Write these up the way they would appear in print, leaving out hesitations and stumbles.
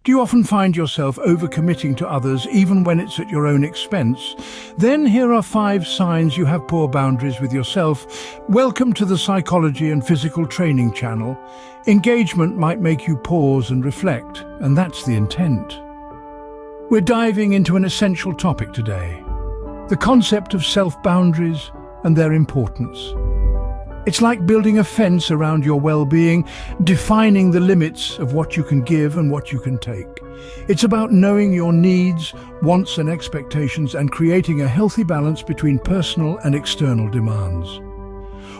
Do you often find yourself overcommitting to others even when it's at your own expense? Then here are 5 signs you have poor boundaries with yourself. Welcome to the Psychology and Physical Training channel. Engagement might make you pause and reflect, and that's the intent. We're diving into an essential topic today: the concept of self-boundaries and their importance. It's like building a fence around your well-being, defining the limits of what you can give and what you can take. It's about knowing your needs, wants and expectations and creating a healthy balance between personal and external demands.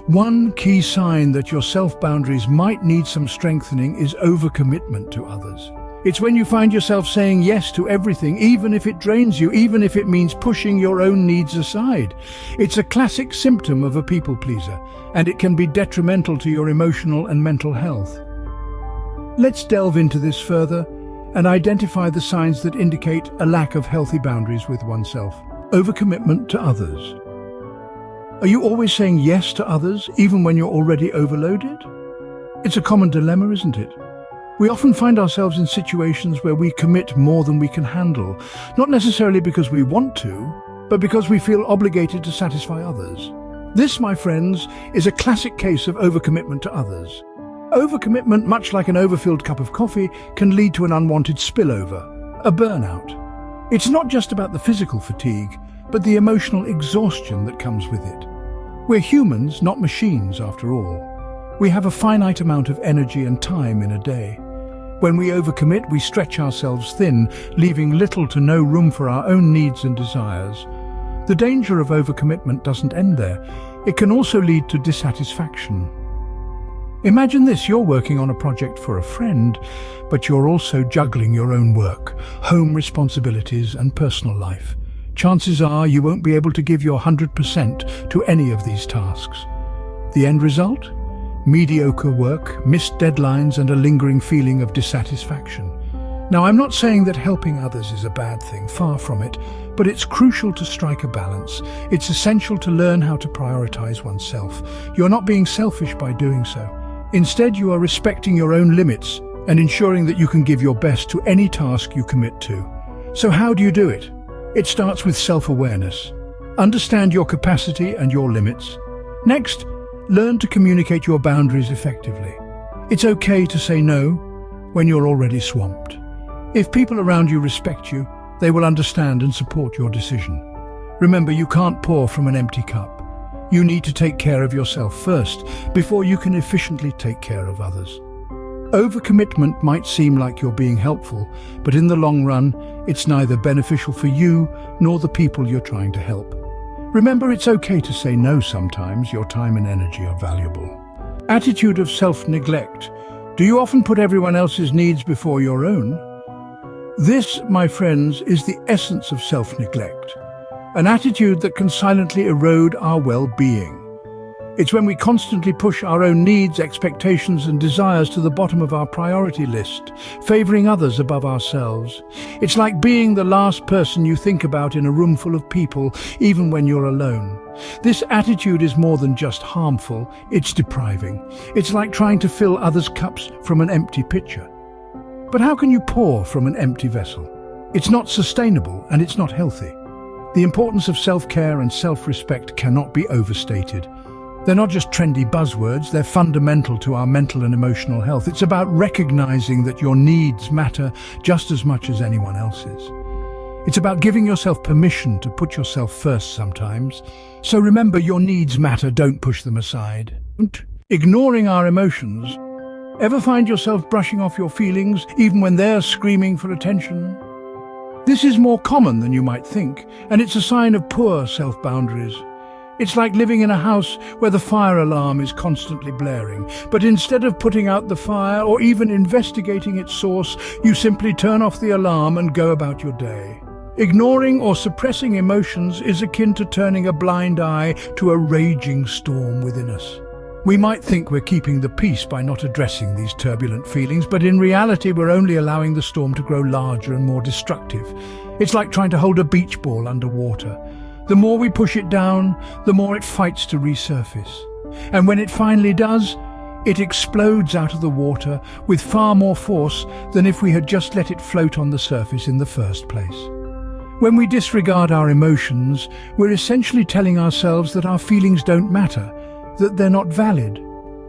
One key sign that your self-boundaries might need some strengthening is overcommitment to others. It's when you find yourself saying yes to everything, even if it drains you, even if it means pushing your own needs aside. It's a classic symptom of a people pleaser, and it can be detrimental to your emotional and mental health. Let's delve into this further and identify the signs that indicate a lack of healthy boundaries with oneself. Overcommitment to others. Are you always saying yes to others, even when you're already overloaded? It's a common dilemma, isn't it? We often find ourselves in situations where we commit more than we can handle, not necessarily because we want to, but because we feel obligated to satisfy others. This, my friends, is a classic case of overcommitment to others. Overcommitment, much like an overfilled cup of coffee, can lead to an unwanted spillover, a burnout. It's not just about the physical fatigue, but the emotional exhaustion that comes with it. We're humans, not machines, after all. We have a finite amount of energy and time in a day. When we overcommit, we stretch ourselves thin, leaving little to no room for our own needs and desires. The danger of overcommitment doesn't end there. It can also lead to dissatisfaction. Imagine this: you're working on a project for a friend, but you're also juggling your own work, home responsibilities and personal life. Chances are you won't be able to give your 100% to any of these tasks. The end result? Mediocre work, missed deadlines and a lingering feeling of dissatisfaction. Now, I'm not saying that helping others is a bad thing, far from it, but it's crucial to strike a balance. It's essential to learn how to prioritize oneself. You're not being selfish by doing so. Instead, you are respecting your own limits and ensuring that you can give your best to any task you commit to. So how do you do it? It starts with self-awareness. Understand your capacity and your limits. Next, learn to communicate your boundaries effectively. It's okay to say no when you're already swamped. If people around you respect you, they will understand and support your decision. Remember, you can't pour from an empty cup. You need to take care of yourself first before you can efficiently take care of others. Overcommitment might seem like you're being helpful, but in the long run, it's neither beneficial for you nor the people you're trying to help. Remember, it's okay to say no sometimes. Your time and energy are valuable. Attitude of self-neglect. Do you often put everyone else's needs before your own? This, my friends, is the essence of self-neglect, an attitude that can silently erode our well-being. It's when we constantly push our own needs, expectations and desires to the bottom of our priority list, favoring others above ourselves. It's like being the last person you think about in a room full of people, even when you're alone. This attitude is more than just harmful, it's depriving. It's like trying to fill others' cups from an empty pitcher. But how can you pour from an empty vessel? It's not sustainable and it's not healthy. The importance of self-care and self-respect cannot be overstated. They're not just trendy buzzwords, they're fundamental to our mental and emotional health. It's about recognizing that your needs matter just as much as anyone else's. It's about giving yourself permission to put yourself first sometimes. So remember, your needs matter, don't push them aside. Ignoring our emotions. Ever find yourself brushing off your feelings even when they're screaming for attention? This is more common than you might think, and it's a sign of poor self-boundaries. It's like living in a house where the fire alarm is constantly blaring, but instead of putting out the fire or even investigating its source, you simply turn off the alarm and go about your day. Ignoring or suppressing emotions is akin to turning a blind eye to a raging storm within us. We might think we're keeping the peace by not addressing these turbulent feelings, but in reality we're only allowing the storm to grow larger and more destructive. It's like trying to hold a beach ball underwater. The more we push it down, the more it fights to resurface. And when it finally does, it explodes out of the water with far more force than if we had just let it float on the surface in the first place. When we disregard our emotions, we're essentially telling ourselves that our feelings don't matter, that they're not valid.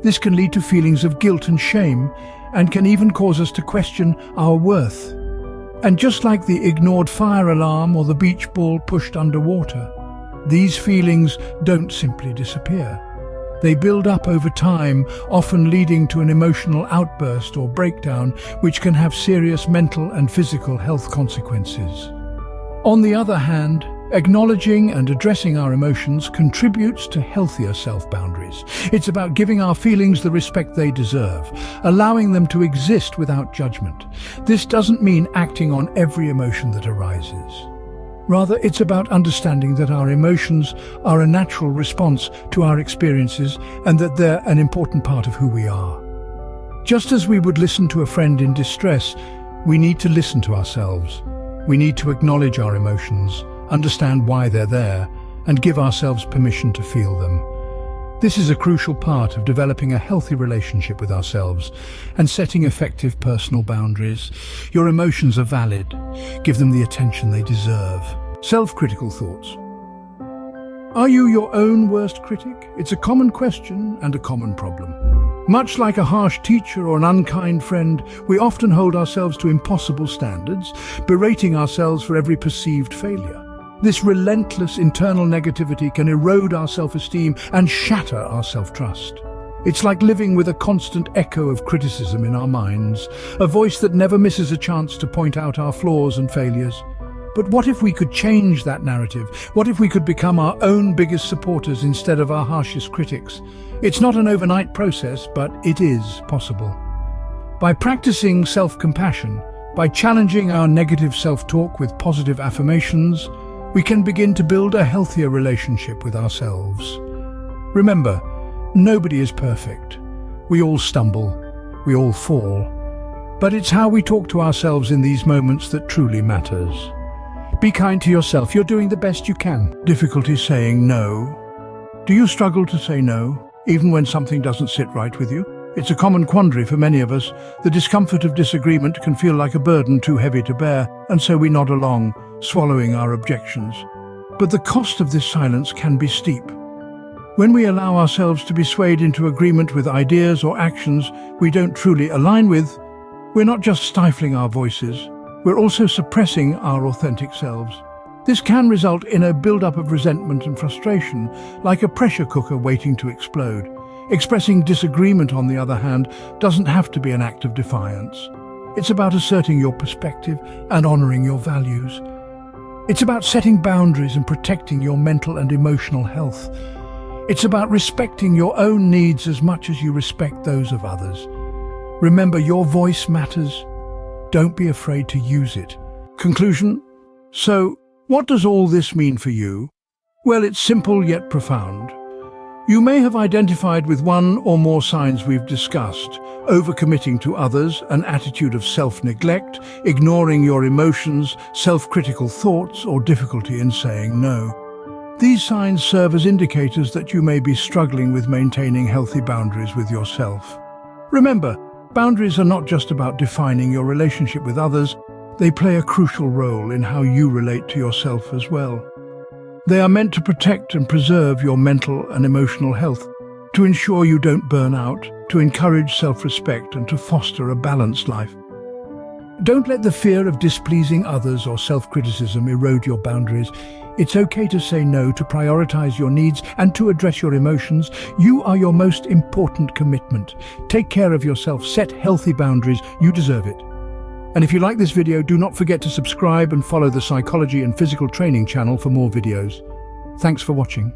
This can lead to feelings of guilt and shame, and can even cause us to question our worth. And just like the ignored fire alarm or the beach ball pushed underwater, these feelings don't simply disappear. They build up over time, often leading to an emotional outburst or breakdown, which can have serious mental and physical health consequences. On the other hand, acknowledging and addressing our emotions contributes to healthier self-boundaries. It's about giving our feelings the respect they deserve, allowing them to exist without judgment. This doesn't mean acting on every emotion that arises. Rather, it's about understanding that our emotions are a natural response to our experiences and that they're an important part of who we are. Just as we would listen to a friend in distress, we need to listen to ourselves. We need to acknowledge our emotions, understand why they're there, and give ourselves permission to feel them. This is a crucial part of developing a healthy relationship with ourselves and setting effective personal boundaries. Your emotions are valid. Give them the attention they deserve. Self-critical thoughts. Are you your own worst critic? It's a common question and a common problem. Much like a harsh teacher or an unkind friend, we often hold ourselves to impossible standards, berating ourselves for every perceived failure. This relentless internal negativity can erode our self-esteem and shatter our self-trust. It's like living with a constant echo of criticism in our minds, a voice that never misses a chance to point out our flaws and failures. But what if we could change that narrative? What if we could become our own biggest supporters instead of our harshest critics? It's not an overnight process, but it is possible. By practicing self-compassion, by challenging our negative self-talk with positive affirmations, we can begin to build a healthier relationship with ourselves. Remember, nobody is perfect. We all stumble, we all fall. But it's how we talk to ourselves in these moments that truly matters. Be kind to yourself. You're doing the best you can. Difficulty saying no. Do you struggle to say no, even when something doesn't sit right with you? It's a common quandary for many of us. The discomfort of disagreement can feel like a burden too heavy to bear, and so we nod along, swallowing our objections. But the cost of this silence can be steep. When we allow ourselves to be swayed into agreement with ideas or actions we don't truly align with, we're not just stifling our voices, we're also suppressing our authentic selves. This can result in a build-up of resentment and frustration, like a pressure cooker waiting to explode. Expressing disagreement, on the other hand, doesn't have to be an act of defiance. It's about asserting your perspective and honoring your values. It's about setting boundaries and protecting your mental and emotional health. It's about respecting your own needs as much as you respect those of others. Remember, your voice matters. Don't be afraid to use it. Conclusion? So, what does all this mean for you? Well, it's simple yet profound. You may have identified with one or more signs we've discussed: overcommitting to others, an attitude of self-neglect, ignoring your emotions, self-critical thoughts, or difficulty in saying no. These signs serve as indicators that you may be struggling with maintaining healthy boundaries with yourself. Remember, boundaries are not just about defining your relationship with others, they play a crucial role in how you relate to yourself as well. They are meant to protect and preserve your mental and emotional health, to ensure you don't burn out, to encourage self-respect, and to foster a balanced life. Don't let the fear of displeasing others or self-criticism erode your boundaries. It's okay to say no, to prioritize your needs, and to address your emotions. You are your most important commitment. Take care of yourself, set healthy boundaries. You deserve it. And if you like this video, do not forget to subscribe and follow the Psychology and Physical Training channel for more videos. Thanks for watching.